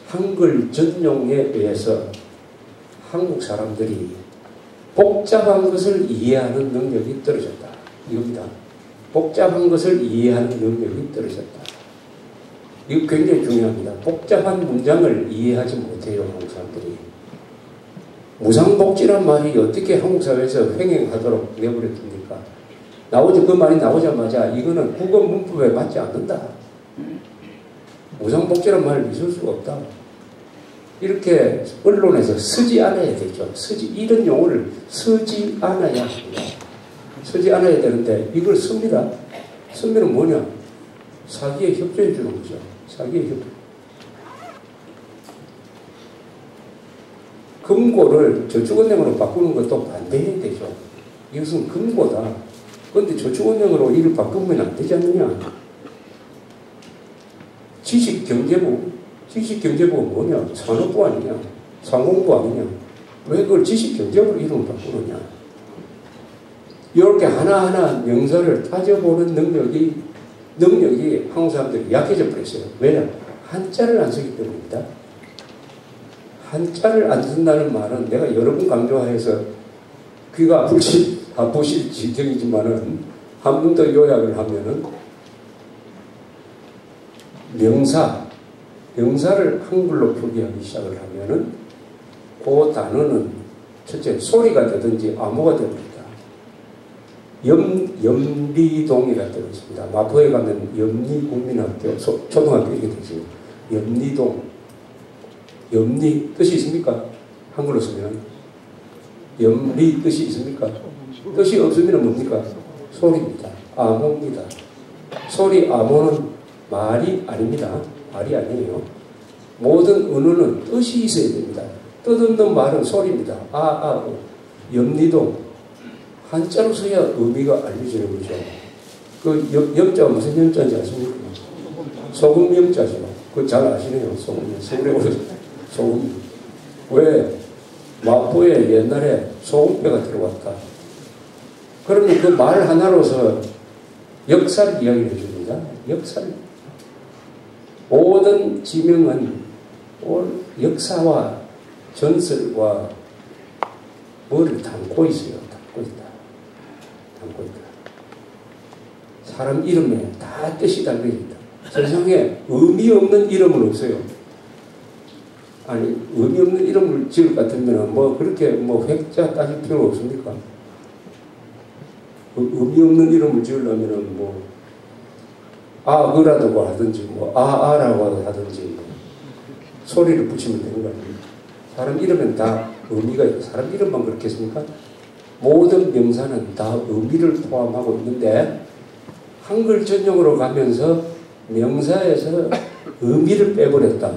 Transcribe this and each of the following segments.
한글 전용에 의해서 한국 사람들이 복잡한 것을 이해하는 능력이 떨어졌다. 이겁니다. 복잡한 것을 이해하는 능력이 떨어졌다. 이거 굉장히 중요합니다. 복잡한 문장을 이해하지 못해요, 한국 사람들이. 무상복지란 말이 어떻게 한국 사회에서 횡행하도록 내버려둡니까? 그 말이 나오자마자 이거는 국어 문법에 맞지 않는다. 무상복지란 말을 있을 수가 없다. 이렇게 언론에서 쓰지 않아야 되죠. 이런 용어를 쓰지 않아야 합니다. 쓰지 않아야 되는데 이걸 씁니다. 쓰면 뭐냐? 사기에 협조해 주는 거죠. 사기에 협조. 금고를 저축은행으로 바꾸는 것도 반대해야 되죠. 이것은 금고다. 그런데 저축은행으로 이를 바꾸면 안 되지 않느냐? 지식경제부가 뭐냐? 산업부 아니냐? 상공부 아니냐? 왜 그걸 지식경제부로 이름을 바꾸느냐? 이렇게 하나하나 명사를 따져보는 능력이 한국 사람들이 약해져 버렸어요. 왜냐? 한자를 안 쓰기 때문입니다. 한자를 안 쓴다는 말은 내가 여러 번 강조해서 귀가 아프실 지경이지만은 한 번 더 요약을 하면은 명사를 한글로 표기하기 시작을 하면은 그 단어는 첫째 소리가 되든지 암호가 됩니다. 염리동이라고 되어 있습니다. 마포에 가면 염리국민학교 초등학교 이렇게 되어 있습니다. 염리동. 염리 뜻이 있습니까? 한글로 쓰면 염리 뜻이 있습니까? 뜻이 없으면 뭡니까? 소리입니다. 암호입니다. 소리 암호는 말이 아닙니다. 말이 아니에요. 모든 언어는 뜻이 있어야 됩니다. 뜻없는 말은 소리입니다. 염리동. 한자로 써야 의미가 알려지는 거죠. 그 염자가 무슨 염자인지 아십니까? 소금 염자죠. 그거 잘 아시네요. 소금. 서울에 오셔서 소금. 왜? 마포에 옛날에 소금배가 들어왔다. 그러면 그 말 하나로서 역사를 이야기해 줍니다. 역사를. 모든 지명은 역사와 전설과 뭐를 담고 있어요. 담고 있다. 사람 이름에 다 뜻이 달려있다. 세상에 의미 없는 이름은 없어요. 아니, 의미 없는 이름을 지을 것 같으면 그렇게 획자 따질 필요가 없습니까? 의미 없는 이름을 지으려면 그라고 하든지 아라고 하든지 소리를 붙이면 되는 거 아닙니까? 사람 이름은 다 의미가 있고 사람 이름만 그렇겠습니까? 모든 명사는 다 의미를 포함하고 있는데 한글 전용으로 가면서 명사에서 의미를 빼버렸다.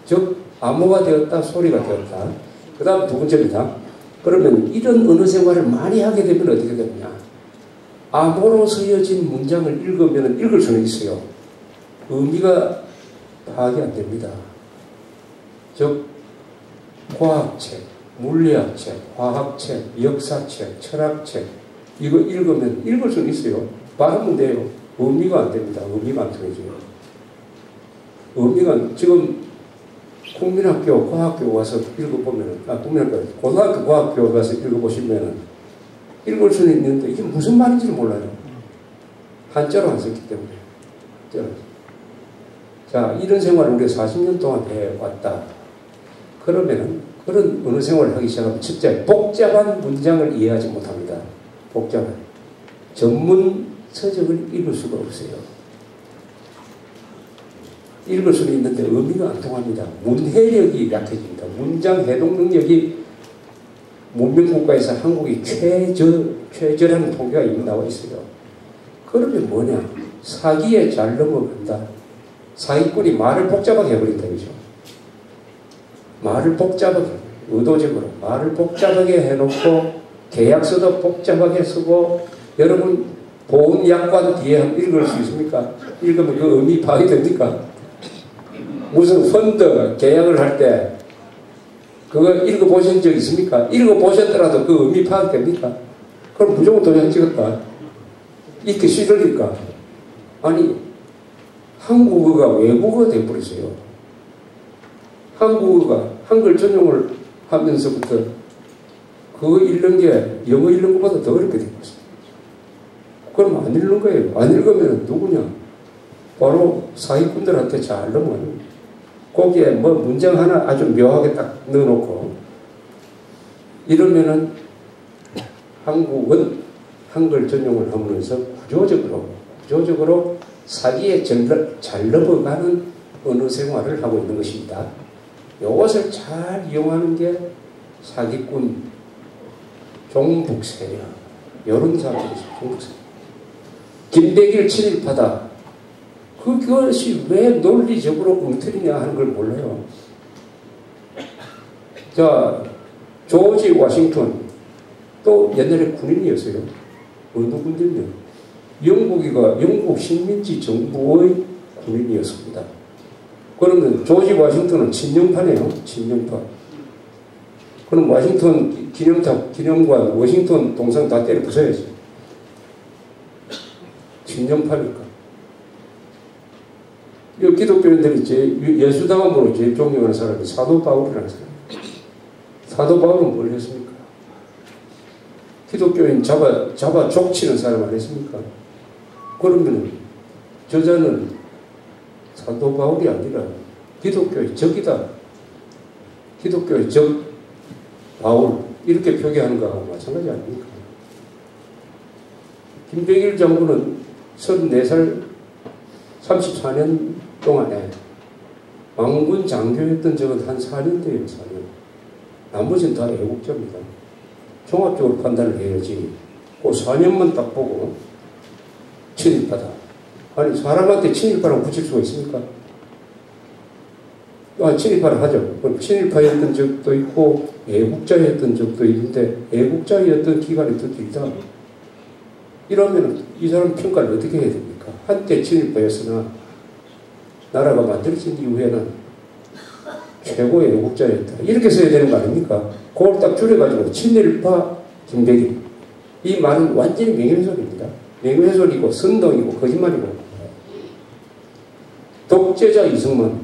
즉 암호가 되었다. 소리가 되었다. 그 다음 두 번째입니다. 그러면 이런 언어 생활을 많이 하게 되면 어떻게 되느냐? 암호로 쓰여진 문장을 읽으면 읽을 수는 있어요. 의미가 파악이 안 됩니다. 즉 과학책, 물리학책, 화학책, 역사책, 철학책 이거 읽으면 읽을 수는 있어요. 발음은 돼요. 의미가 안 됩니다. 의미가 안 통해져요. 의미가 지금 국민학교, 과학교 와서 읽어보면은 고등학교 과학교 가서 읽어보시면은 읽을 수는 있는데 이게 무슨 말인지를 몰라요. 한자로 안 썼기 때문에. 자, 이런 생활을 우리가 40년 동안 해왔다. 그러면은 그런 언어 생활을 하기 시작하면 첫째, 복잡한 문장을 이해하지 못합니다. 복잡한. 전문 서적을 읽을 수가 없어요. 읽을 수는 있는데 의미가 안 통합니다. 문해력이 약해집니다. 문장 해독 능력이 문명국가에서 한국이 최저라는 통계가 이미 나와 있어요. 그러면 뭐냐? 사기에 잘 넘어간다. 사기꾼이 말을 복잡하게 해버린다. 그죠? 말을 복잡하게, 의도적으로 말을 복잡하게 해놓고 계약서도 복잡하게 쓰고 여러분 보험약관 뒤에 한번 읽을 수 있습니까? 읽으면 그 의미 파악이 됩니까? 무슨 펀드 계약을 할 때 그거 읽어보신 적 있습니까? 읽어보셨더라도 그 의미 파악됩니까? 그럼 무조건 도장 찍었다. 읽기 싫으니까. 아니 한국어가 외국어가 돼버렸어요. 한국어가 한글 전용을 하면서부터 그거 읽는 게 영어 읽는 것보다 더 어렵게 되고 있어요. 그럼 안 읽는 거예요. 안 읽으면 누구냐? 바로 사기꾼들한테 잘 넘어가는 거예요. 거기에 뭐 문장 하나 아주 묘하게 딱 넣어놓고 이러면은 한국은 한글 전용을 하면서 구조적으로 사기에 잘 넘어가는 어느 생활을 하고 있는 것입니다. 이것을 잘 이용하는 게 사기꾼, 종북 세력, 이런 사람들이죠. 종북 세력. 김대길 친일파다. 그것이 왜 논리적으로 엉터리냐 하는 걸 몰라요. 자, 조지 워싱턴, 또 옛날에 군인이었어요. 어느 군인이요? 영국 식민지 정부의 군인이었습니다. 그러면 조지 워싱턴은 친정파네요. 친정파. 그럼 워싱턴 기념관, 워싱턴 동상 다 때려 부숴야지. 친정파니까. 이 기독교인들이 예수다움으로 제일 존경하는 사람이 사도 바울이라는 사람. 사도 바울은 뭘 했습니까? 기독교인 잡아 족치는 사람 아니었습니까? 그러면 저자는 사도 바울이 아니라 기독교의 적이다. 기독교의 적 바울 이렇게 표기하는 거하고 마찬가지 아닙니까? 김백일 장군은 34살 34년 동안에 왕군 장교였던 적은 한 4년 돼요. 4년. 나머지는 다 애국자입니다. 종합적으로 판단을 해야지. 그 4년만 딱 보고 친일파다. 아니 사람한테 친일파라고 붙일 수가 있습니까? 친일파를 하죠. 그럼 친일파였던 적도 있고 애국자였던 적도 있는데 애국자였던 기간이 더 길다. 이러면 이 사람 평가를 어떻게 해야 됩니까? 한때 친일파였으나 나라가 만들어진 이후에는 최고의 애국자였다. 이렇게 써야 되는 거 아닙니까? 그걸 딱 줄여가지고 친일파 김백일. 이 말은 완전히 명예훼손입니다. 명예훼손이고 선동이고 거짓말이고. 독재자 이승만.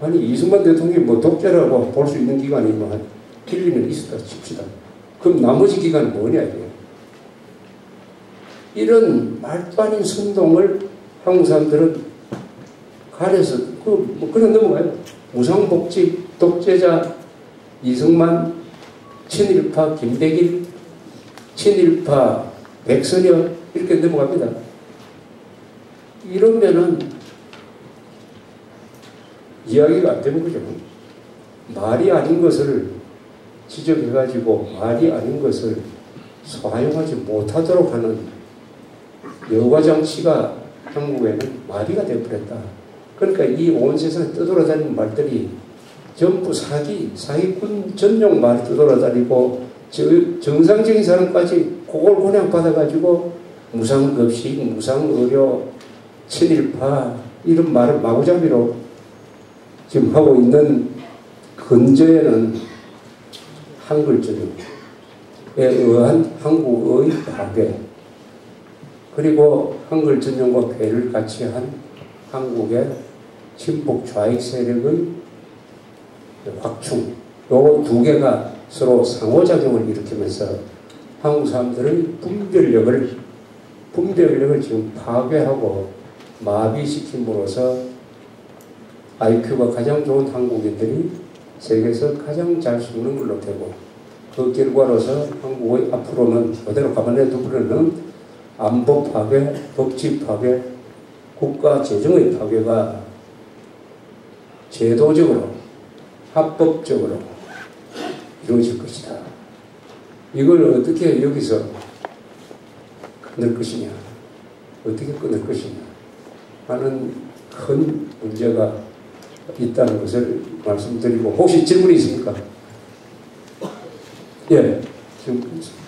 아니 이승만 대통령이 뭐 독재라고 볼 수 있는 기간이 뭐 한 1, 2년 있었다 칩시다. 그럼 나머지 기간은 뭐냐 이거예요. 이런 말도 아닌 선동을 한국 사람들은 가려서 그냥 넘어가요. 무상복지, 독재자, 이승만, 친일파, 김대길, 친일파, 백선엽 이렇게 넘어갑니다. 이러면은 이야기가 안 되는 거죠. 말이 아닌 것을 지적해가지고 말이 아닌 것을 사용하지 못하도록 하는 여과장치가 한국에는 마비가 되어버렸다. 그러니까 이 온 세상에 떠돌아다니는 말들이 전부 사기꾼 전용 말이 떠돌아다니고 정상적인 사람까지 그걸 그냥 받아가지고 무상급식, 무상의료, 친일파 이런 말을 마구잡이로 지금 하고 있는 근저에는 한글 전용에 의한 한국의 파괴 그리고 한글 전용과 괴를 같이 한 한국의 친북 좌익 세력의 확충 요 두 개가 서로 상호작용을 일으키면서 한국 사람들의 분별력을 지금 파괴하고 마비시킴으로써 IQ가 가장 좋은 한국인들이 세계에서 가장 잘 숨는 걸로 되고 그 결과로서 한국의 앞으로는 그대로 가만히 두고는 안보 파괴, 법치 파괴, 국가 재정의 파괴가 제도적으로 합법적으로 이루어질 것이다. 이걸 어떻게 여기서 끊을 것이냐, 어떻게 끊을 것이냐 하는 큰 문제가 있다는 것을 말씀드리고 혹시 질문이 있습니까? 예, 질문 있습니다.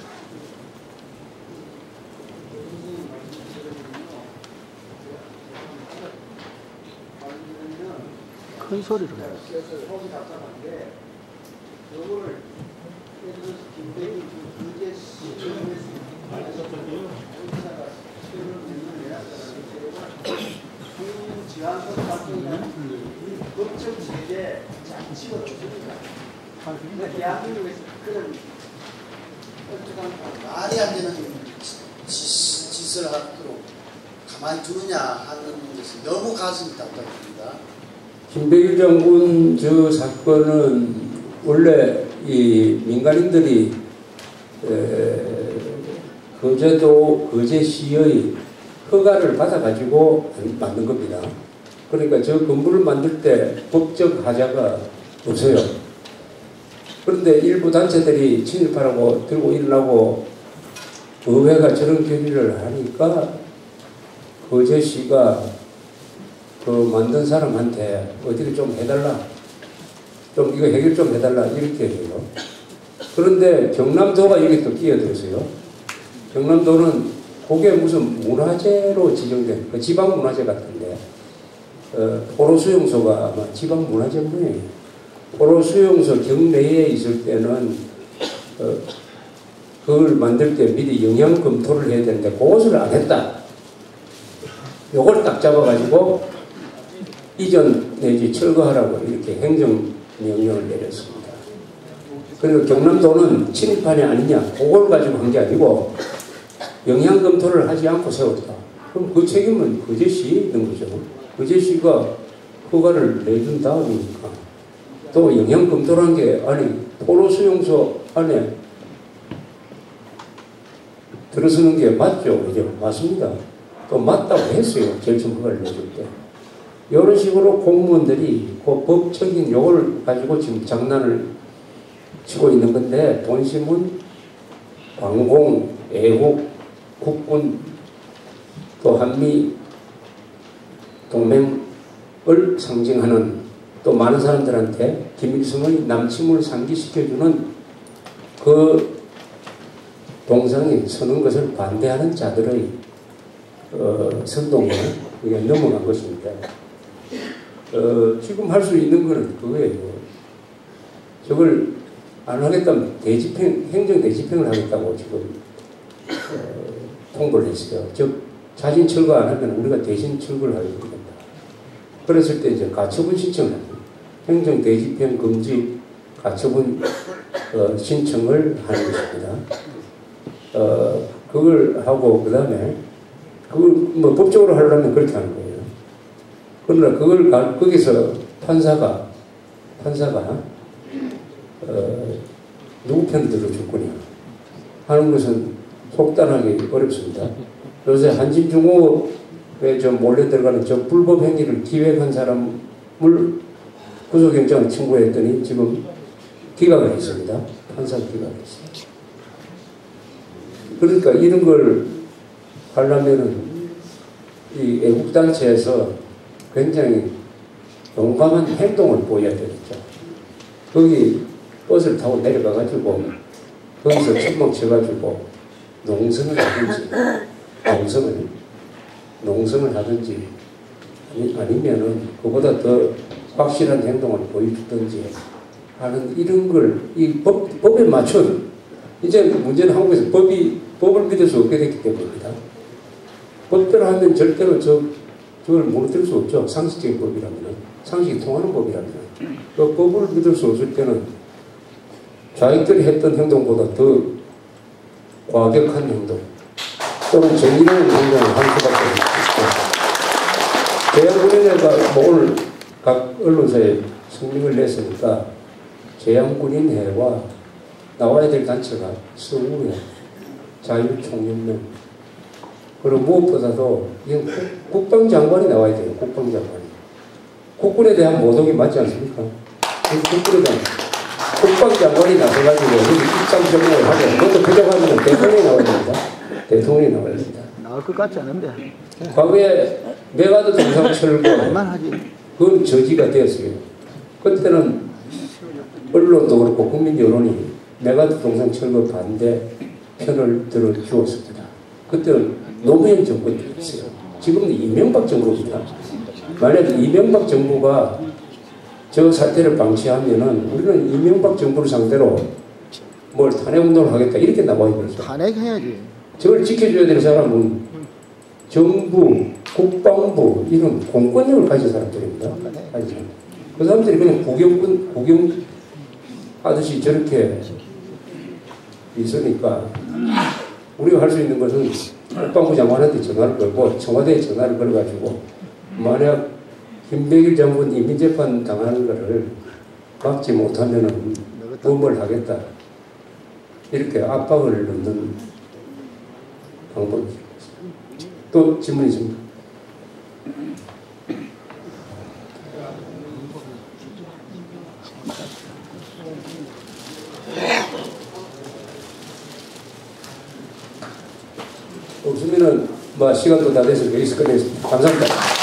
큰 소리로 해요. 지방선 같은 법적 체제 장치가 없습니다. 대한민국에서 그런 말이 안 되는 짓을 하도록 가만히 두느냐 하는 것이 너무 가슴이 답답합니다. 김백일 장군 저 사건은 원래 이 민간인들이 거제시의 허가를 받아가지고 만든 겁니다. 그러니까 저 건물을 만들 때 법적 하자가 없어요. 그런데 일부 단체들이 침입하라고 들고 일어나고 의회가 저런 결의를 하니까 거제시가 그 만든 사람한테 어디를 좀 해달라, 좀 이거 해결 좀 해달라 이렇게 해요. 그런데 경남도가 여기 또 끼어들었어요. 경남도는 그게 무슨 문화재로 지정된 그 지방문화재 같은데 포로수용소가 아마 지방문화재문이에요. 포로수용소 경내에 있을 때는 그걸 만들 때 미리 영향 검토를 해야 되는데 그것을 안 했다. 요걸 딱 잡아가지고 이전 내지 철거하라고 이렇게 행정명령을 내렸습니다. 그리고 경남도는 침입판이 아니냐 그걸 가지고 한 게 아니고 영향 검토를 하지 않고 세웠다. 그럼 그 책임은 거제시에 있는 거죠. 거제시가 허가를 내준 다음이니까. 또 영향 검토라는 게 아니 포로수용소 안에 들어서는 게 맞죠. 그죠? 맞습니다. 또 맞다고 했어요. 결정 허가를 내줄 때. 이런 식으로 공무원들이 그 법적인 요걸 가지고 지금 장난을 치고 있는 건데 본심은 광공, 애국, 국군, 또 한미 동맹을 상징하는 또 많은 사람들한테 김일성의 남침을 상기시켜주는 그 동상에 서는 것을 반대하는 자들의 선동에 넘어간 것입니다. 지금 할 수 있는 것은 그거예요. 저걸 안 하겠다면 행정 대집행을 하겠다고 지금 통보를 했어요. 즉 자진 철거 안 하면 우리가 대신 철거를 하게 됩니다. 그랬을 때 이제 가처분 신청을 합니다. 행정 대집행 금지 가처분 신청을 하는 것입니다. 그걸 하고 그다음에 그걸 뭐 법적으로 하려면 그렇게 하는 거예요. 그러나 그걸 거기서 판사가 누구 편을 들어줄 거냐 하는 것은 속단하기 어렵습니다. 요새 한진중공업에 좀 몰래 들어가는 저 불법 행위를 기획한 사람을 구속영장을 청구했더니 지금 기각을 했습니다. 판사가 기각을 했습니다. 그러니까 이런 걸 하려면은 이 애국단체에서 굉장히 용감한 행동을 보여야 되겠죠. 거기 버스를 타고 내려가가지고 거기서 천막 쳐가지고 농성을 하든지 아니면은 그보다 더 확실한 행동을 보여주든지 하는 이런 걸 이 법에 맞춰 이제 문제는 한국에서 법을 믿을 수 없게 됐기 때문입니다. 법대로 하면 절대로 저걸 무너뜨릴 수 없죠. 상식적인 법이라면, 상식이 통하는 법이라면. 그 법을 믿을 수 없을 때는 좌익들이 했던 행동보다 더 과격한 행동 또는 정의로운 행동을 할 수밖에 없습니다. 재향군인회가 오늘 각 언론사에 성명을 냈으니까 재향군인회와 나와야 될 단체가 서울에 자유총연맹 그리고 무엇보다도 이건 국방장관이 나와야 돼요. 국방장관이. 국군에 대한 모독이 맞지 않습니까? 국군에 대한 국방장관이 나서가지고 입장 정리를 하고 그것도 부족하면 대통령이 나와야 됩니다. 대통령이 나와야 됩니다. 나올 것 같지 않은데. 과거에 메가드 동상 철거 그건 저지가 되었어요. 그때는 언론도 그렇고 국민 여론이 메가드 동상 철거 반대 편을 들어주었습니다. 그때는 노무현 정부 때였어요. 지금은 이명박 정부입니다. 만약에 이명박 정부가 저 사태를 방치하면은 우리는 이명박 정부를 상대로 뭘 탄핵운동을 하겠다 이렇게 나와야 되죠. 탄핵해야지. 저걸 지켜줘야 될 사람은 정부, 국방부 이런 공권력을 가진 사람들입니다. 그 사람들이 그냥 구경하듯이 저렇게 있으니까 우리가 할 수 있는 것은 국방부 장관한테 전화를 걸고 청와대에 전화를 걸어가지고 만약 김백일 장군 이민재판 당하는 것을 막지 못하면은 무엇을 하겠다. 이렇게 압박을 넣는 방법이죠. 또 질문 있습니까? 없으면은 시간도 다 돼서 여기서 끝내겠습니다. 감사합니다.